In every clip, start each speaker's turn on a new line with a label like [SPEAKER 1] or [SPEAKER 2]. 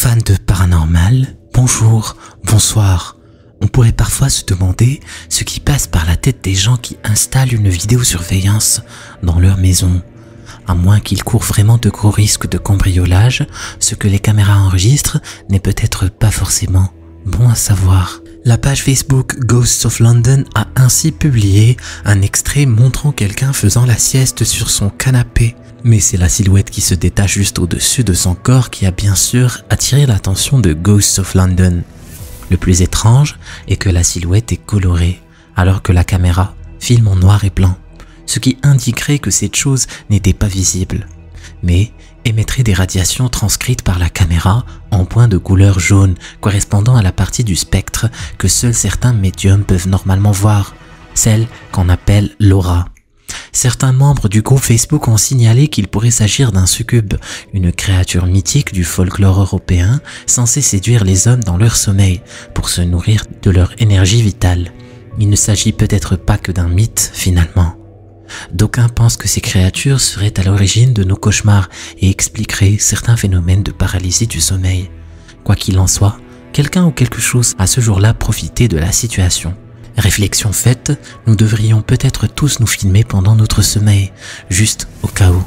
[SPEAKER 1] Fans de paranormal, bonjour, bonsoir. On pourrait parfois se demander ce qui passe par la tête des gens qui installent une vidéosurveillance dans leur maison. À moins qu'ils courent vraiment de gros risques de cambriolage, ce que les caméras enregistrent n'est peut-être pas forcément bon à savoir. La page Facebook Ghosts of London a ainsi publié un extrait montrant quelqu'un faisant la sieste sur son canapé. Mais c'est la silhouette qui se détache juste au-dessus de son corps qui a bien sûr attiré l'attention de Ghosts of London. Le plus étrange est que la silhouette est colorée, alors que la caméra filme en noir et blanc, ce qui indiquerait que cette chose n'était pas visible, mais émettrait des radiations transcrites par la caméra en points de couleur jaune correspondant à la partie du spectre que seuls certains médiums peuvent normalement voir, celle qu'on appelle l'aura. Certains membres du groupe Facebook ont signalé qu'il pourrait s'agir d'un succube, une créature mythique du folklore européen censée séduire les hommes dans leur sommeil pour se nourrir de leur énergie vitale. Il ne s'agit peut-être pas que d'un mythe finalement. D'aucuns pensent que ces créatures seraient à l'origine de nos cauchemars et expliqueraient certains phénomènes de paralysie du sommeil. Quoi qu'il en soit, quelqu'un ou quelque chose a ce jour-là profité de la situation. Réflexion faite, nous devrions peut-être tous nous filmer pendant notre sommeil, juste au cas où.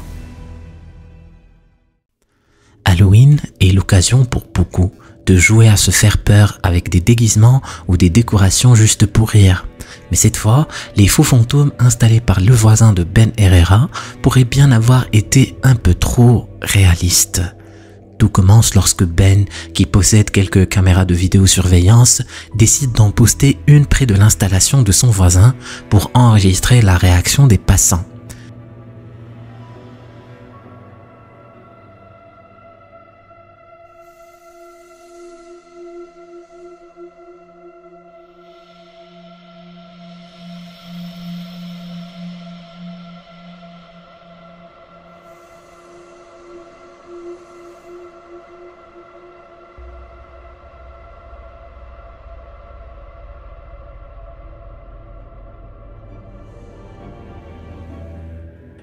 [SPEAKER 1] Halloween est l'occasion pour beaucoup de jouer à se faire peur avec des déguisements ou des décorations juste pour rire. Mais cette fois, les faux fantômes installés par le voisin de Ben Herrera pourraient bien avoir été un peu trop réalistes. Tout commence lorsque Ben, qui possède quelques caméras de vidéosurveillance, décide d'en poster une près de l'installation de son voisin pour enregistrer la réaction des passants.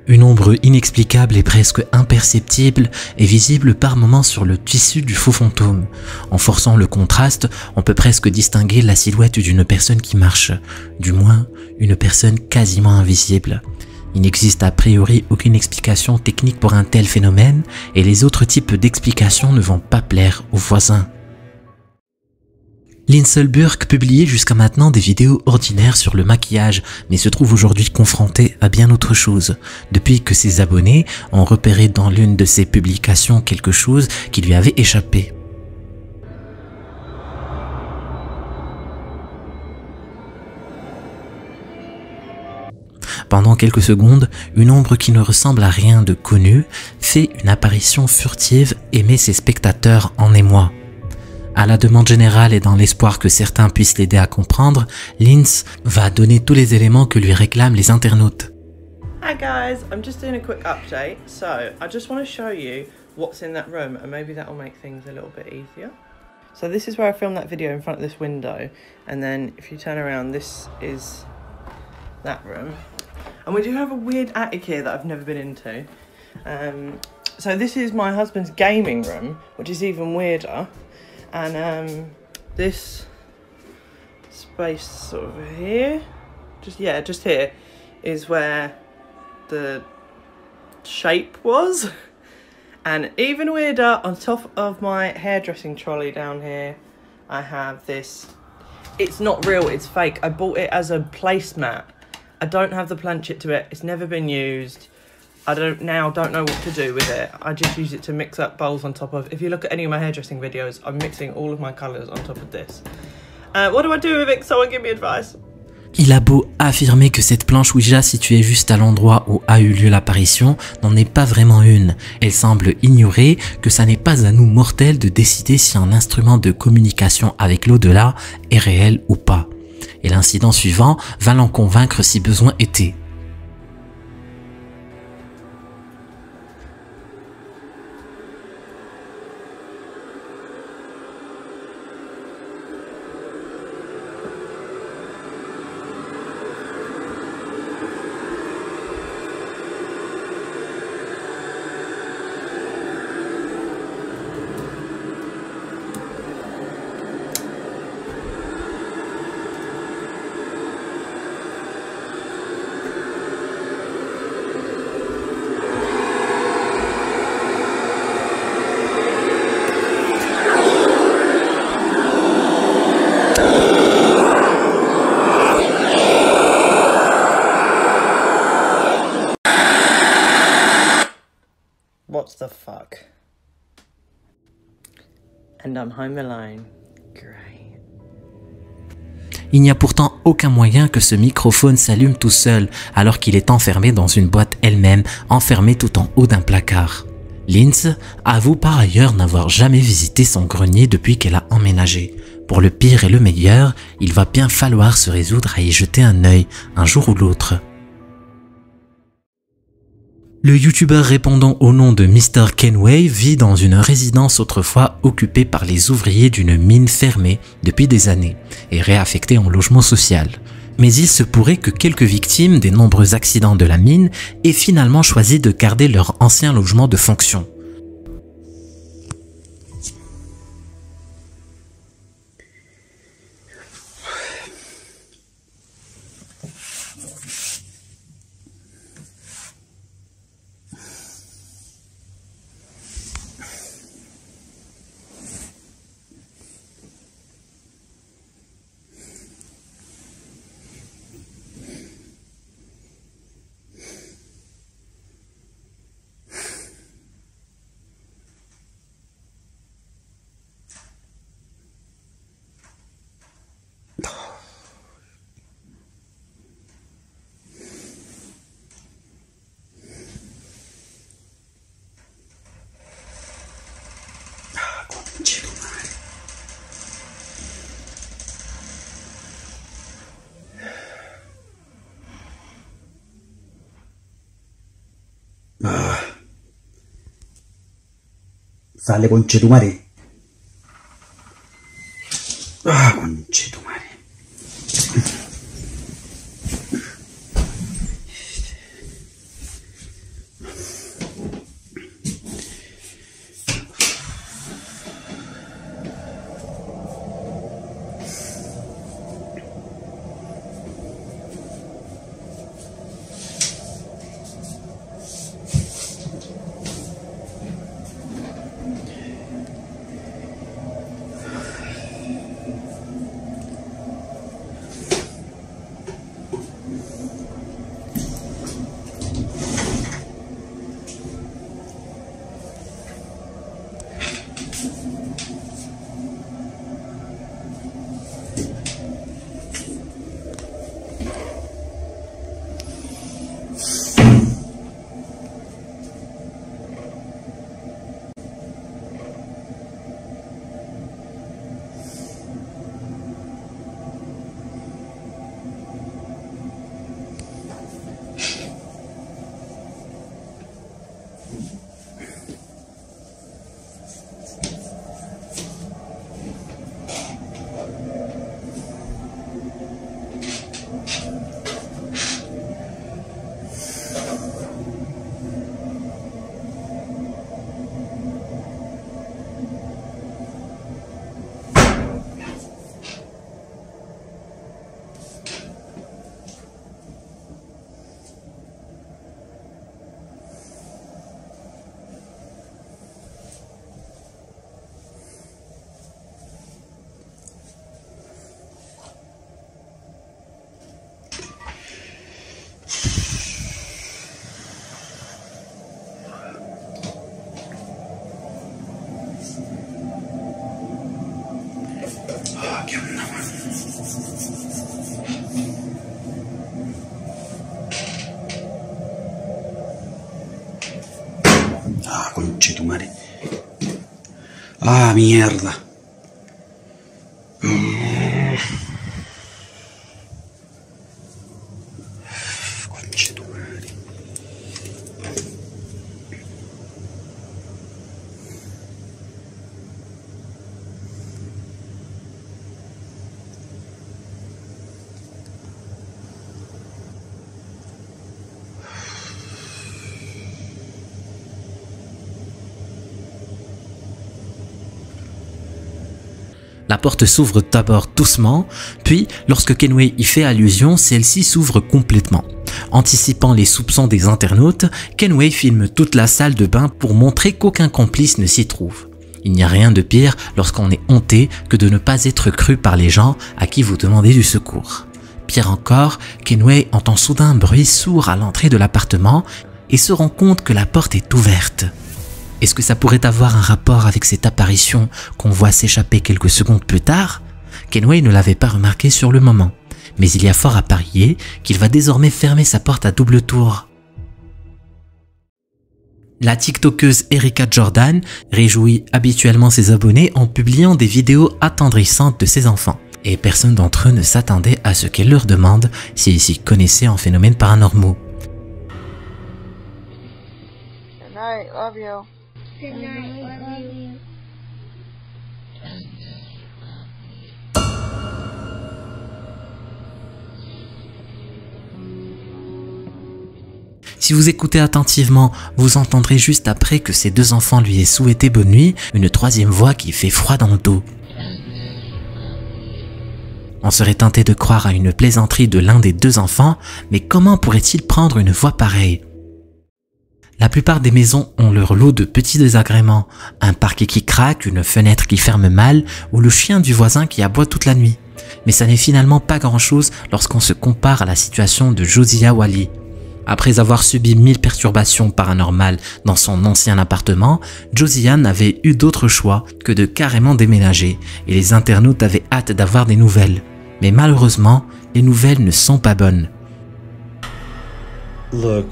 [SPEAKER 1] Une ombre inexplicable et presque imperceptible est visible par moments sur le tissu du faux fantôme. En forçant le contraste, on peut presque distinguer la silhouette d'une personne qui marche, du moins une personne quasiment invisible. Il n'existe a priori aucune explication technique pour un tel phénomène et les autres types d'explications ne vont pas plaire aux voisins. Lindsay Burke publiait jusqu'à maintenant des vidéos ordinaires sur le maquillage, mais se trouve aujourd'hui confronté à bien autre chose, depuis que ses abonnés ont repéré dans l'une de ses publications quelque chose qui lui avait échappé. Pendant quelques secondes, une ombre qui ne ressemble à rien de connu fait une apparition furtive et met ses spectateurs en émoi. À la demande générale et dans l'espoir que certains puissent l'aider à comprendre, Lindsay va donner tous les éléments que lui réclament les internautes.
[SPEAKER 2] Hi guys, I'm just doing a quick update. So, I just want to show you what's in that room and maybe that will make things a little bit easier. So this is where I filmed that video in front of this window, and then if you turn around, this is that room. And we do have a weird attic here that I've never been into. So this is my husband's gaming room, which is even weirder. And this space sort of here, just here, is where the shape was. And even weirder, on top of my hairdressing trolley down here, I have this. It's not real, it's fake. I bought it as a placemat. I don't have the planchet to it, it's never been used. I don't know what to do with it. I just use it to mix up bowls on top of. If you look at any of my hairdressing videos, I'm mixing all of my colours on top of this. What do I do with it? Someone give me advice.
[SPEAKER 1] Il a beau affirmer que cette planche Ouija située juste à l'endroit où a eu lieu l'apparition n'en est pas vraiment une. Elle semble ignorer que ça n'est pas à nous mortels de décider si un instrument de communication avec l'au-delà est réel ou pas. Et l'incident suivant va l'en convaincre si besoin était.
[SPEAKER 2] And I'm home alone. Great.
[SPEAKER 1] Il n'y a pourtant aucun moyen que ce microphone s'allume tout seul alors qu'il est enfermé dans une boîte elle-même, enfermée tout en haut d'un placard. Linz avoue par ailleurs n'avoir jamais visité son grenier depuis qu'elle a emménagé. Pour le pire et le meilleur, il va bien falloir se résoudre à y jeter un œil un jour ou l'autre. Le youtubeur répondant au nom de Mr. Kenway vit dans une résidence autrefois occupée par les ouvriers d'une mine fermée depuis des années et réaffectée en logement social. Mais il se pourrait que quelques victimes des nombreux accidents de la mine aient finalement choisi de garder leur ancien logement de fonction.
[SPEAKER 3] Sale conchetumare. Conchetumare. Conchetumare. Ah, mierda. Conchetumare.
[SPEAKER 1] La porte s'ouvre d'abord doucement, puis lorsque Kenway y fait allusion, celle-ci s'ouvre complètement. Anticipant les soupçons des internautes, Kenway filme toute la salle de bain pour montrer qu'aucun complice ne s'y trouve. Il n'y a rien de pire lorsqu'on est honté que de ne pas être cru par les gens à qui vous demandez du secours. Pire encore, Kenway entend soudain un bruit sourd à l'entrée de l'appartement et se rend compte que la porte est ouverte. Est-ce que ça pourrait avoir un rapport avec cette apparition qu'on voit s'échapper quelques secondes plus tard? Kenway ne l'avait pas remarqué sur le moment, mais il y a fort à parier qu'il va désormais fermer sa porte à double tour. La TikTokeuse Erica Jordan réjouit habituellement ses abonnés en publiant des vidéos attendrissantes de ses enfants. Et personne d'entre eux ne s'attendait à ce qu'elle leur demande s'ils s'y connaissaient en phénomènes paranormaux.
[SPEAKER 4] Good night, love you.
[SPEAKER 5] Good night, love you.
[SPEAKER 1] Si vous écoutez attentivement, vous entendrez juste après que ses deux enfants lui aient souhaité bonne nuit, une troisième voix qui fait froid dans le dos. On serait tenté de croire à une plaisanterie de l'un des deux enfants, mais comment pourrait-il prendre une voix pareille? La plupart des maisons ont leur lot de petits désagréments, un parquet qui craque, une fenêtre qui ferme mal, ou le chien du voisin qui aboie toute la nuit. Mais ça n'est finalement pas grand-chose lorsqu'on se compare à la situation de Josiah Wally. Après avoir subi 1000 perturbations paranormales dans son ancien appartement, Josiah n'avait eu d'autre choix que de carrément déménager et les internautes avaient hâte d'avoir des nouvelles. Mais malheureusement, les nouvelles ne sont pas bonnes.
[SPEAKER 6] Look,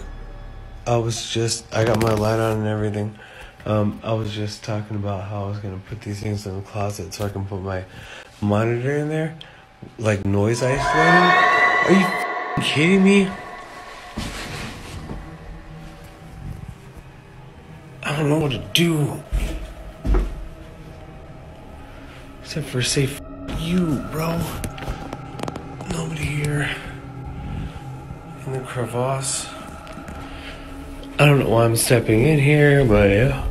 [SPEAKER 6] I got my light on and everything. I was just talking about how I was gonna put these things in the closet so I can put my monitor in there, like noise isolating. Are you f***ing kidding me? I don't know what to do. Except for say f you, bro. Nobody here. In the crevasse. I don't know why I'm stepping in here, but yeah.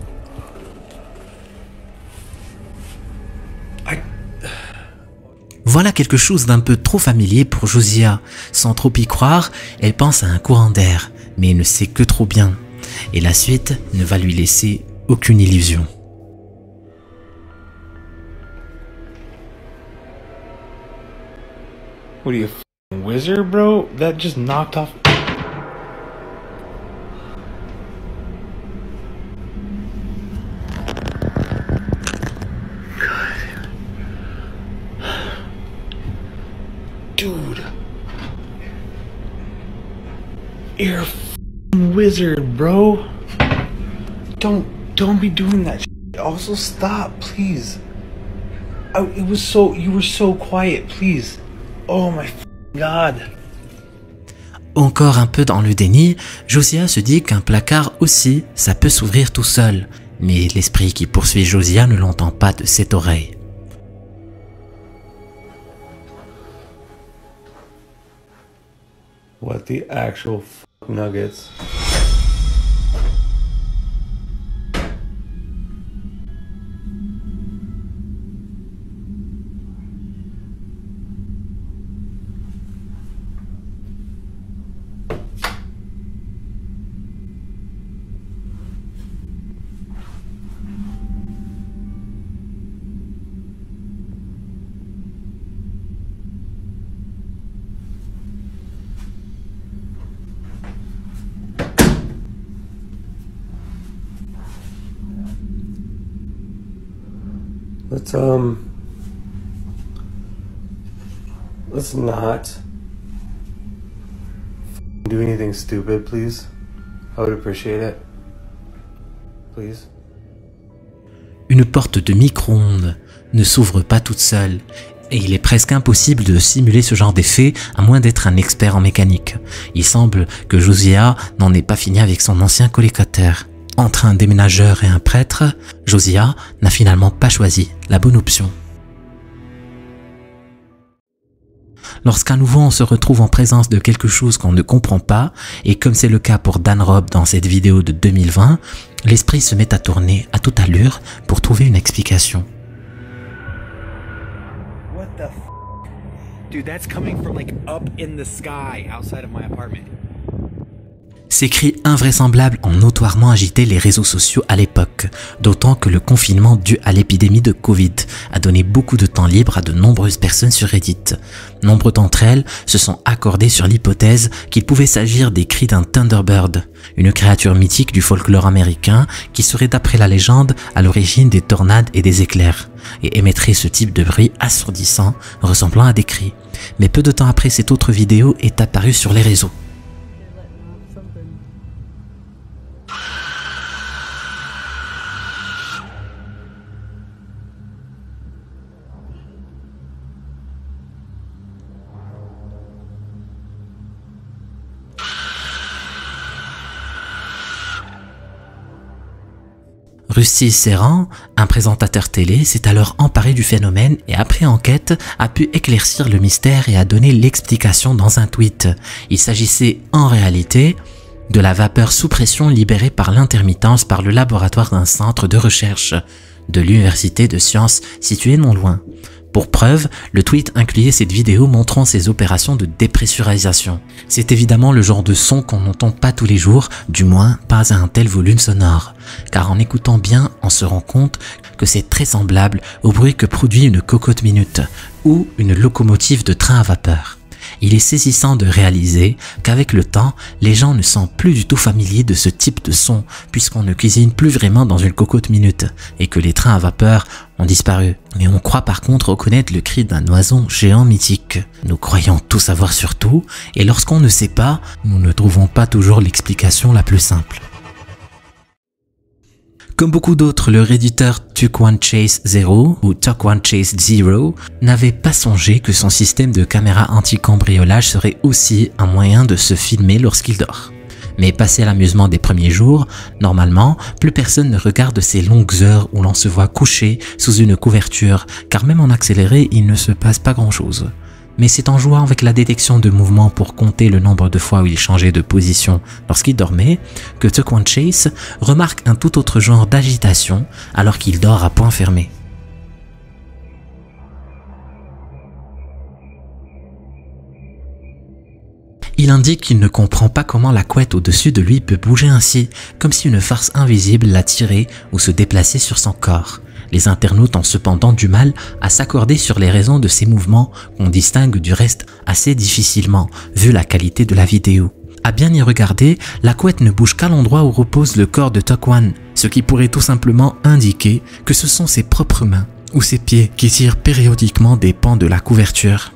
[SPEAKER 1] Voilà quelque chose d'un peu trop familier pour Josiah. Sans trop y croire, elle pense à un courant d'air, mais ne sait que trop bien. Et la suite ne va lui laisser aucune illusion.
[SPEAKER 6] What are you, a wizard, bro? That just knocked off. Dude, you're a f***ing wizard, bro. Don't be doing that shit. Also, stop, please. You were so quiet, please. Oh my f***ing God.
[SPEAKER 1] Encore un peu dans le déni, Josiah se dit qu'un placard aussi, ça peut s'ouvrir tout seul. Mais l'esprit qui poursuit Josiah ne l'entend pas de cette oreille.
[SPEAKER 6] What the actual f*** nuggets? Let's not do anything stupid, please. I would appreciate it. Please.
[SPEAKER 1] Une porte de micro-ondes ne s'ouvre pas toute seule, et il est presque impossible de simuler ce genre d'effet à moins d'être un expert en mécanique. Il semble que Josiah n'en ait pas fini avec son ancien colocataire. Entre un déménageur et un prêtre, Josiah n'a finalement pas choisi la bonne option. Lorsqu'à nouveau on se retrouve en présence de quelque chose qu'on ne comprend pas, et comme c'est le cas pour Dan Robb dans cette vidéo de 2020, l'esprit se met à tourner à toute allure pour trouver une explication.
[SPEAKER 7] What the f***? Dude, that's coming from like up in the sky outside of my apartment.
[SPEAKER 1] Ces cris invraisemblables ont notoirement agité les réseaux sociaux à l'époque. l'époque, d'autant que le confinement dû à l'épidémie de Covid a donné beaucoup de temps libre à de nombreuses personnes sur Reddit. Nombre d'entre elles se sont accordées sur l'hypothèse qu'il pouvait s'agir des cris d'un Thunderbird, une créature mythique du folklore américain qui serait d'après la légende à l'origine des tornades et des éclairs, et émettrait ce type de bruit assourdissant ressemblant à des cris. Mais peu de temps après, cette autre vidéo est apparue sur les réseaux. Rusty Serran, un présentateur télé, s'est alors emparé du phénomène et après enquête a pu éclaircir le mystère et a donné l'explication dans un tweet. Il s'agissait en réalité de la vapeur sous pression libérée par l'intermittence par le laboratoire d'un centre de recherche de l'université de sciences situé non loin. Pour preuve, le tweet incluait cette vidéo montrant ces opérations de dépressurisation. C'est évidemment le genre de son qu'on n'entend pas tous les jours, du moins pas à un tel volume sonore. Car en écoutant bien, on se rend compte que c'est très semblable au bruit que produit une cocotte minute ou une locomotive de train à vapeur. Il est saisissant de réaliser qu'avec le temps, les gens ne sont plus du tout familiers de ce type de son puisqu'on ne cuisine plus vraiment dans une cocotte minute et que les trains à vapeur ont disparu. Mais on croit par contre reconnaître le cri d'un oiseau géant mythique. Nous croyons tout savoir sur tout et lorsqu'on ne sait pas, nous ne trouvons pas toujours l'explication la plus simple. Comme beaucoup d'autres, le redditeur TuckOneChase0 ou TuckOneChase0 n'avait pas songé que son système de caméra anti-cambriolage serait aussi un moyen de se filmer lorsqu'il dort. Mais passé l'amusement des premiers jours, normalement, plus personne ne regarde ces longues heures où l'on se voit couché sous une couverture, car même en accéléré, il ne se passe pas grand-chose. Mais c'est en jouant avec la détection de mouvement pour compter le nombre de fois où il changeait de position lorsqu'il dormait que TuckOneChase remarque un tout autre genre d'agitation alors qu'il dort à point fermé. Il indique qu'il ne comprend pas comment la couette au-dessus de lui peut bouger ainsi, comme si une force invisible la tirait ou se déplaçait sur son corps. Les internautes ont cependant du mal à s'accorder sur les raisons de ces mouvements qu'on distingue du reste assez difficilement, vu la qualité de la vidéo. À bien y regarder, la couette ne bouge qu'à l'endroit où repose le corps de TuckOne, ce qui pourrait tout simplement indiquer que ce sont ses propres mains ou ses pieds qui tirent périodiquement des pans de la couverture.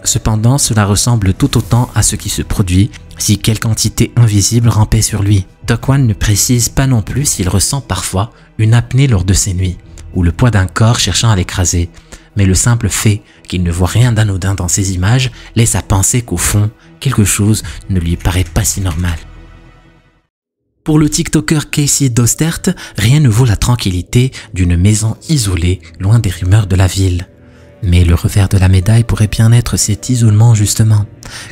[SPEAKER 1] Cependant, cela ressemble tout autant à ce qui se produit si quelque entité invisible rampait sur lui. TuckOne ne précise pas non plus s'il ressent parfois une apnée lors de ses nuits, ou le poids d'un corps cherchant à l'écraser, mais le simple fait qu'il ne voit rien d'anodin dans ces images laisse à penser qu'au fond, quelque chose ne lui paraît pas si normal. Pour le TikToker Casey Dostert, rien ne vaut la tranquillité d'une maison isolée, loin des rumeurs de la ville. Mais le revers de la médaille pourrait bien être cet isolement justement,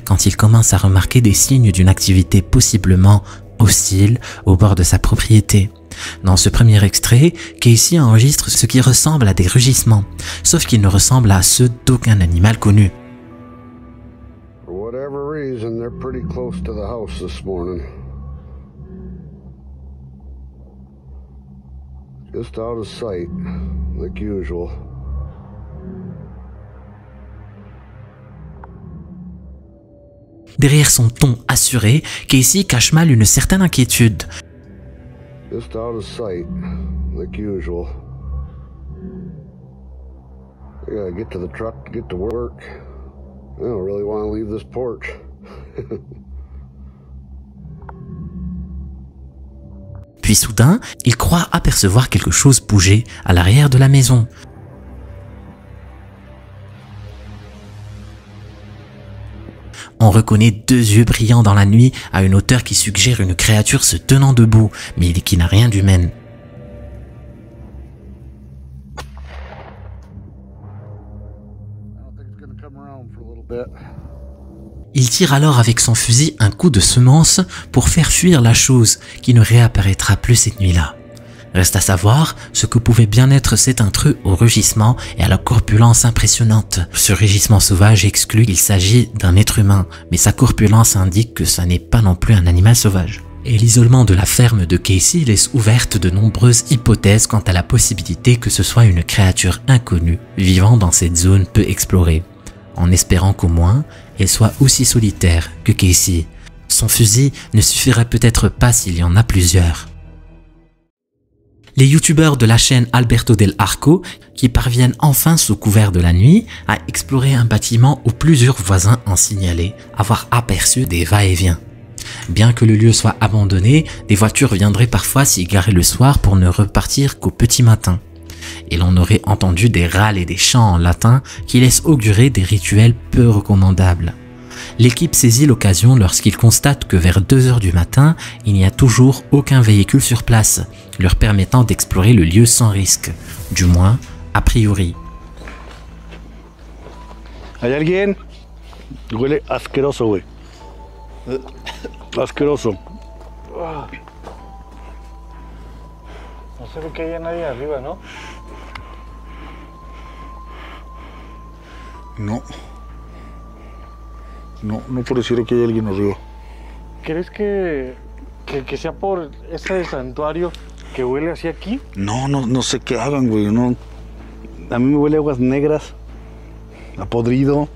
[SPEAKER 1] quand il commence à remarquer des signes d'une activité possiblement hostile au bord de sa propriété. Dans ce premier extrait, Casey enregistre ce qui ressemble à des rugissements, sauf qu'ils ne ressemblent à ceux d'aucun animal connu.
[SPEAKER 8] For whatever reason, they're pretty close to the house this morning. Just out of sight, like usual.
[SPEAKER 1] Derrière son ton assuré, Casey cache mal une certaine inquiétude.
[SPEAKER 8] Just out of sight, like usual. I gotta get to the truck to get to work. I don't really want to leave this porch.
[SPEAKER 1] Puis soudain, il croit apercevoir quelque chose bouger à l'arrière de la maison. On reconnaît deux yeux brillants dans la nuit à une hauteur qui suggère une créature se tenant debout, mais qui n'a rien d'humaine. Il tire alors avec son fusil un coup de semence pour faire fuir la chose qui ne réapparaîtra plus cette nuit-là. Reste à savoir ce que pouvait bien être cet intrus au rugissement et à la corpulence impressionnante. Ce rugissement sauvage exclut qu'il s'agit d'un être humain, mais sa corpulence indique que ce n'est pas non plus un animal sauvage. Et l'isolement de la ferme de Casey laisse ouvertes de nombreuses hypothèses quant à la possibilité que ce soit une créature inconnue vivant dans cette zone peu explorée, en espérant qu'au moins elle soit aussi solitaire que Casey. Son fusil ne suffirait peut-être pas s'il y en a plusieurs. Les youtubeurs de la chaîne Alberto Del Arco qui parviennent enfin sous couvert de la nuit à explorer un bâtiment où plusieurs voisins ont signalé avoir aperçu des va-et-vient. Bien que le lieu soit abandonné, des voitures viendraient parfois s'y garer le soir pour ne repartir qu'au petit matin. Et l'on aurait entendu des râles et des chants en latin qui laissent augurer des rituels peu recommandables. L'équipe saisit l'occasion lorsqu'ils constatent que vers 2 h du matin, il n'y a toujours aucun véhicule sur place, leur permettant d'explorer le lieu sans risque, du moins a priori.
[SPEAKER 8] ¿Hay alguien? Huele asqueroso, güey. Asqueroso.
[SPEAKER 9] No se ve que haya nadie arriba, ¿no?
[SPEAKER 8] No. No pareciera que hay alguien arriba.
[SPEAKER 9] ¿Crees que sea por ese santuario que huele hacia aquí?
[SPEAKER 8] No sé qué hagan, güey. No. A mí me huele a aguas negras, a podrido.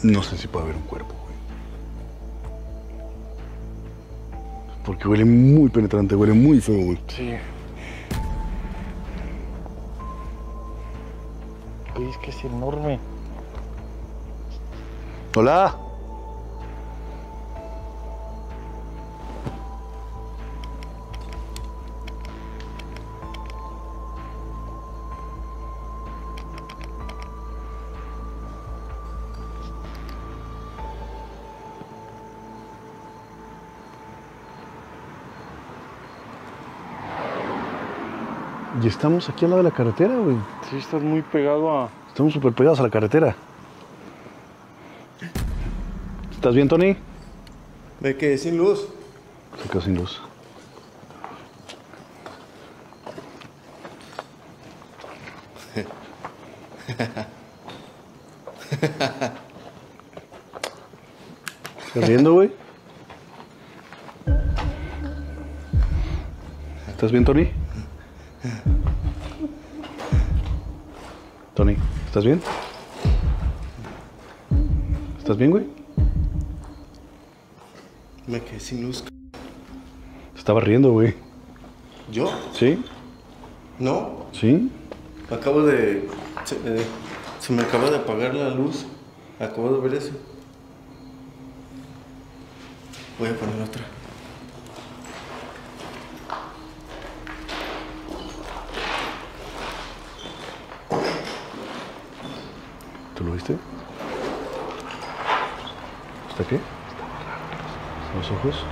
[SPEAKER 8] No sé si puede haber un cuerpo, güey. Porque huele muy penetrante, huele muy feo, güey.
[SPEAKER 9] Sí. Oye, es que es enorme.
[SPEAKER 8] Hola. Y estamos aquí al lado de la carretera, güey.
[SPEAKER 9] Sí, estás muy pegado a...
[SPEAKER 8] Estamos súper pegados a la carretera. ¿Estás bien, Tony?
[SPEAKER 6] Me quedé sin luz.
[SPEAKER 8] Se quedó sin luz. ¿Estás riendo, güey? ¿Estás bien, Tony? Tony, ¿estás bien? ¿Estás bien, güey?
[SPEAKER 6] Me quedé sin luz.
[SPEAKER 8] Se estaba riendo, güey.
[SPEAKER 6] ¿Yo?
[SPEAKER 8] ¿Sí?
[SPEAKER 6] No.
[SPEAKER 8] ¿Sí?
[SPEAKER 6] Acabo de... Se me acaba de apagar la luz. Acabo de ver eso. Voy a poner otra.
[SPEAKER 8] ¿Tú lo viste? ¿Está qué? Los ojos.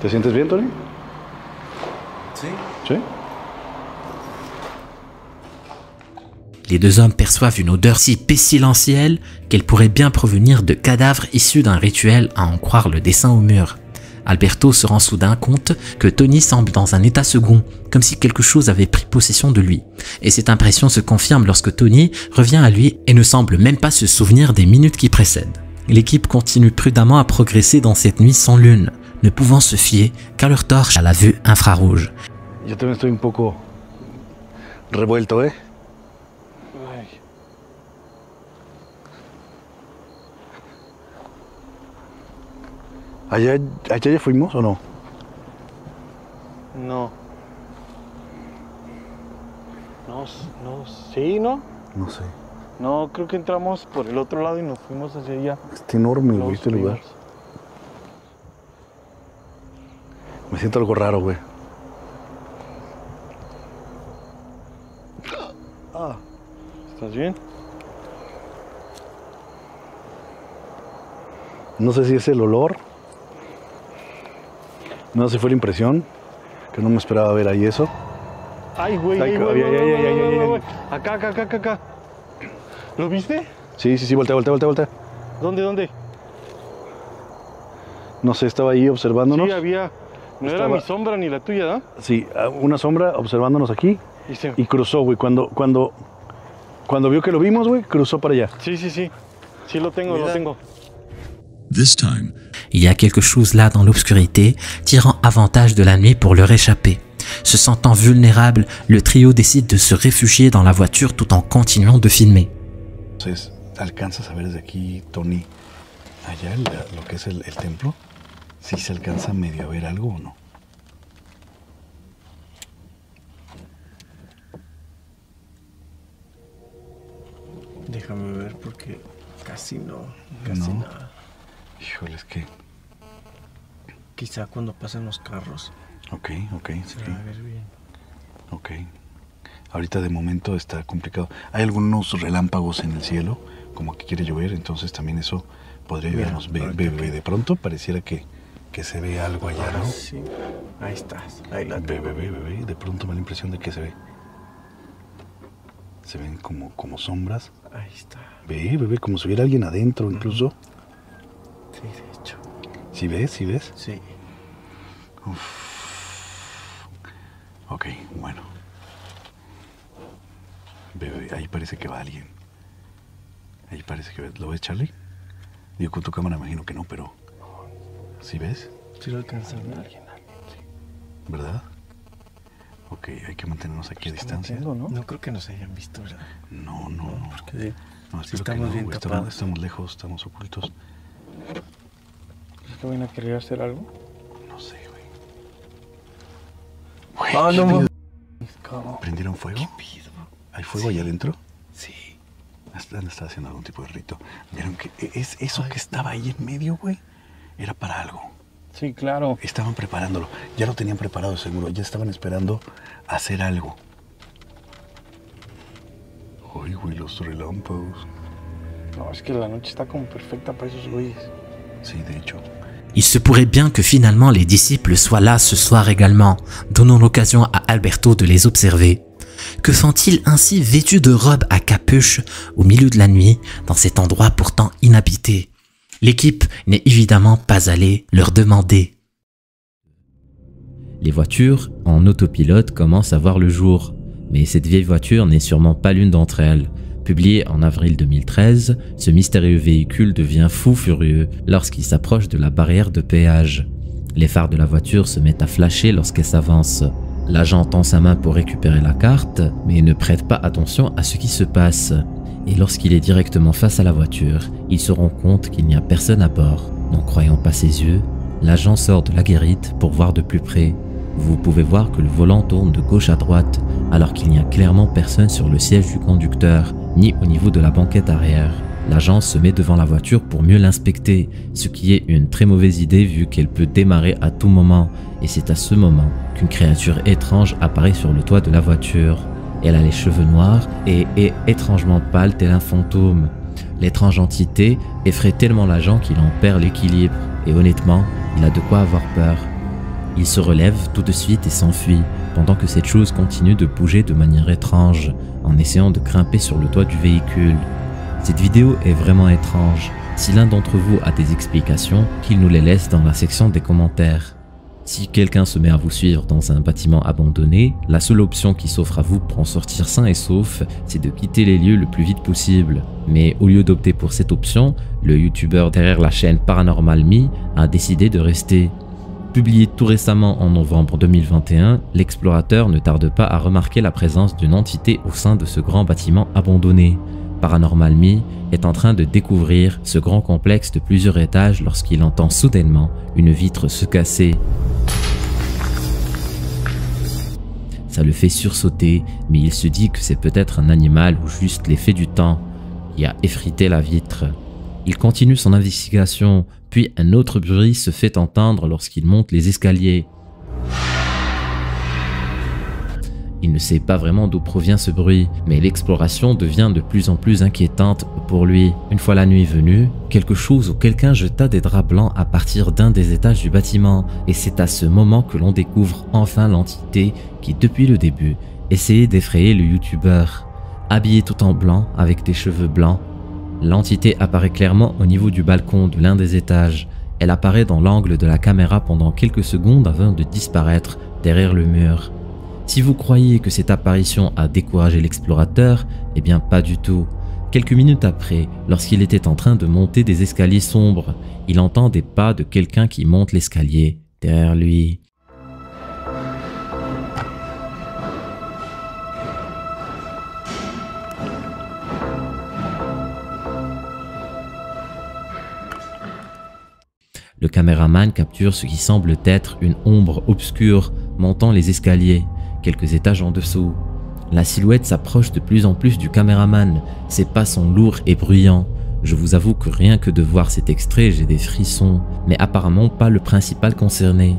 [SPEAKER 8] ¿Te sientes bien, Tony?
[SPEAKER 6] Sí.
[SPEAKER 8] ¿Sí?
[SPEAKER 1] Les deux hommes perçoivent une odeur si pestilentielle qu'elle pourrait bien provenir de cadavres issus d'un rituel à en croire le dessin au mur. Alberto se rend soudain compte que Tony semble dans un état second, comme si quelque chose avait pris possession de lui. Et cette impression se confirme lorsque Tony revient à lui et ne semble même pas se souvenir des minutes qui précèdent. L'équipe continue prudemment à progresser dans cette nuit sans lune, ne pouvant se fier qu'à leur torche à la vue infrarouge.
[SPEAKER 8] Yo también estoy un poco revuelto, ¿eh?
[SPEAKER 9] Ay.
[SPEAKER 8] ¿Allá ya fuimos o no?
[SPEAKER 9] No. No, sí, ¿no?
[SPEAKER 8] No sé.
[SPEAKER 9] No, creo que entramos por el otro lado y nos fuimos hacia allá.
[SPEAKER 8] Está enorme, güey,
[SPEAKER 9] Luego
[SPEAKER 8] este lugar.
[SPEAKER 9] subimos.
[SPEAKER 8] Me siento algo raro, güey.
[SPEAKER 9] ¿Estás bien?
[SPEAKER 8] No sé si es el olor. No sé si fue la impresión. Que no me esperaba ver ahí eso.
[SPEAKER 9] Ay, güey,
[SPEAKER 8] Ay,
[SPEAKER 9] güey,
[SPEAKER 8] ay, ay, ay, ay, ay.
[SPEAKER 9] Acá. ¿Lo viste?
[SPEAKER 8] Sí, voltea.
[SPEAKER 9] ¿Dónde?
[SPEAKER 8] No sé, estaba ahí observándonos.
[SPEAKER 9] Sí, había. No era mi sombra ni la tuya, ¿no?
[SPEAKER 8] Sí, una sombra observándonos aquí. Y cruzó, güey. Cuando vio que lo vimos, güey, cruzó para allá.
[SPEAKER 9] Sí. Sí lo tengo.
[SPEAKER 1] Il y a quelque chose là dans l'obscurité, tirant avantage de la nuit pour leur échapper. Se sentant vulnérable, le trio décide de se réfugier dans la voiture tout en continuant de filmer.
[SPEAKER 10] Entonces, ¿alcanzas a ver desde aquí, Tony, allá lo que es el templo? ¿Sí se alcanza medio a ver algo o no?
[SPEAKER 9] Déjame ver porque casi no, nada.
[SPEAKER 10] Híjole, es que...
[SPEAKER 9] Quizá cuando pasen los carros.
[SPEAKER 10] Ok.
[SPEAKER 9] Se va a ver bien.
[SPEAKER 10] Ok. Ahorita de momento está complicado. Hay algunos relámpagos en el cielo, como que quiere llover, entonces también eso podría ayudarnos. Ve, de pronto pareciera que se ve algo allá, ¿no?
[SPEAKER 9] Sí, ahí estás. Ahí la
[SPEAKER 10] ve. De pronto me da la impresión de que se ve. Se ven como sombras.
[SPEAKER 9] Ahí está.
[SPEAKER 10] Ve, como si hubiera alguien adentro incluso.
[SPEAKER 9] Sí, de hecho.
[SPEAKER 10] ¿Sí ves?
[SPEAKER 9] Sí.
[SPEAKER 10] Uf. Ok, bueno. Ve, ahí parece que va alguien. Ahí parece que va. ¿Lo ves, Charlie? Digo, con tu cámara imagino que no, pero... ¿Sí ves?
[SPEAKER 9] Sí lo alcanza a ver alguien, sí.
[SPEAKER 10] ¿Verdad? Ok, hay que mantenernos aquí a distancia.
[SPEAKER 9] ¿no? creo que nos hayan visto, ¿verdad?
[SPEAKER 10] No.
[SPEAKER 9] Porque
[SPEAKER 10] no,
[SPEAKER 9] si estamos bien tapados.
[SPEAKER 10] Estamos lejos, estamos ocultos.
[SPEAKER 9] ¿Es que van a querer hacer algo?
[SPEAKER 10] No sé, güey.
[SPEAKER 9] No.
[SPEAKER 10] ¿Prendieron fuego?
[SPEAKER 9] ¿Qué pido?
[SPEAKER 10] ¿Hay fuego allá adentro?
[SPEAKER 9] Sí.
[SPEAKER 10] Han estado haciendo algún tipo de rito. ¿Vieron que es eso que estaba ahí en medio, güey? Era para algo.
[SPEAKER 9] Sí, claro.
[SPEAKER 10] Estaban preparándolo. Ya lo tenían preparado seguro. Ya estaban esperando hacer algo. Ay, güey, los relámpagos.
[SPEAKER 9] No, es que la noche está como perfecta para esos güeyes.
[SPEAKER 10] Sí, de hecho.
[SPEAKER 1] Il se pourrait bien que finalement les disciples soient là ce soir également, donnant l'occasion à Alberto de les observer. Que font-ils ainsi vêtus de robes à capuche au milieu de la nuit, dans cet endroit pourtant inhabité? L'équipe n'est évidemment pas allée leur demander. Les voitures en autopilote commencent à voir le jour, mais cette vieille voiture n'est sûrement pas l'une d'entre elles. Publié en avril 2013, ce mystérieux véhicule devient fou furieux lorsqu'il s'approche de la barrière de péage. Les phares de la voiture se mettent à flasher lorsqu'elle s'avance. L'agent tend sa main pour récupérer la carte, mais ne prête pas attention à ce qui se passe. Et lorsqu'il est directement face à la voiture, il se rend compte qu'il n'y a personne à bord. N'en croyant pas ses yeux, l'agent sort de la guérite pour voir de plus près. Vous pouvez voir que le volant tourne de gauche à droite, alors qu'il n'y a clairement personne sur le siège du conducteur, ni au niveau de la banquette arrière. L'agent se met devant la voiture pour mieux l'inspecter, ce qui est une très mauvaise idée vu qu'elle peut démarrer à tout moment, et c'est à ce moment qu'une créature étrange apparaît sur le toit de la voiture. Elle a les cheveux noirs et est étrangement pâle tel un fantôme. L'étrange entité effraie tellement l'agent qu'il en perd l'équilibre, et honnêtement, il a de quoi avoir peur. Il se relève tout de suite et s'enfuit, pendant que cette chose continue de bouger de manière étrange, en essayant de grimper sur le toit du véhicule. Cette vidéo est vraiment étrange. Si l'un d'entre vous a des explications, qu'il nous les laisse dans la section des commentaires. Si quelqu'un se met à vous suivre dans un bâtiment abandonné, la seule option qui s'offre à vous pour en sortir sain et sauf, c'est de quitter les lieux le plus vite possible. Mais au lieu d'opter pour cette option, le youtubeur derrière la chaîne Paranormal Me a décidé de rester. Publié tout récemment en novembre 2021, l'explorateur ne tarde pas à remarquer la présence d'une entité au sein de ce grand bâtiment abandonné. Paranormal Me est en train de découvrir ce grand complexe de plusieurs étages lorsqu'il entend soudainement une vitre se casser. Ça le fait sursauter, mais il se dit que c'est peut-être un animal ou juste l'effet du temps qui a effrité la vitre. Il continue son investigation, puis un autre bruit se fait entendre lorsqu'il monte les escaliers. Il ne sait pas vraiment d'où provient ce bruit, mais l'exploration devient de plus en plus inquiétante pour lui. Une fois la nuit venue, quelque chose ou quelqu'un jeta des draps blancs à partir d'un des étages du bâtiment, et c'est à ce moment que l'on découvre enfin l'entité qui, depuis le début, essayait d'effrayer le youtubeur. Habillé tout en blanc, avec des cheveux blancs, l'entité apparaît clairement au niveau du balcon de l'un des étages. Elle apparaît dans l'angle de la caméra pendant quelques secondes avant de disparaître derrière le mur. Si vous croyez que cette apparition a découragé l'explorateur, eh bien pas du tout,
[SPEAKER 11] Quelques minutes après, lorsqu'il était en train de monter des escaliers sombres, il entend des pas de quelqu'un qui monte l'escalier derrière lui. Le caméraman capture ce qui semble être une ombre obscure montant les escaliers, quelques étages en dessous. La silhouette s'approche de plus en plus du caméraman, ses pas sont lourds et bruyants. Je vous avoue que rien que de voir cet extrait, j'ai des frissons, mais apparemment pas le principal concerné.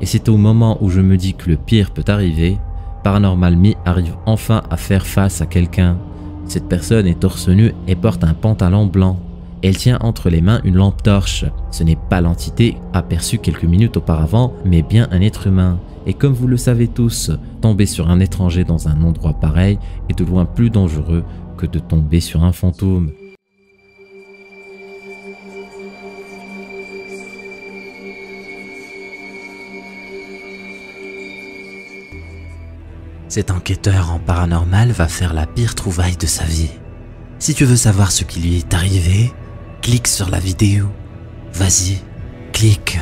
[SPEAKER 11] Et c'est au moment où je me dis que le pire peut arriver, Paranormal Me arrive enfin à faire face à quelqu'un. Cette personne est torse nu et porte un pantalon blanc. Elle tient entre les mains une lampe torche. Ce n'est pas l'entité aperçue quelques minutes auparavant, mais bien un être humain. Et comme vous le savez tous, tomber sur un étranger dans un endroit pareil est de loin plus dangereux que de tomber sur un fantôme.
[SPEAKER 1] Cet enquêteur en paranormal va faire la pire trouvaille de sa vie. Si tu veux savoir ce qui lui est arrivé, clique sur la vidéo. Vas-y, clique.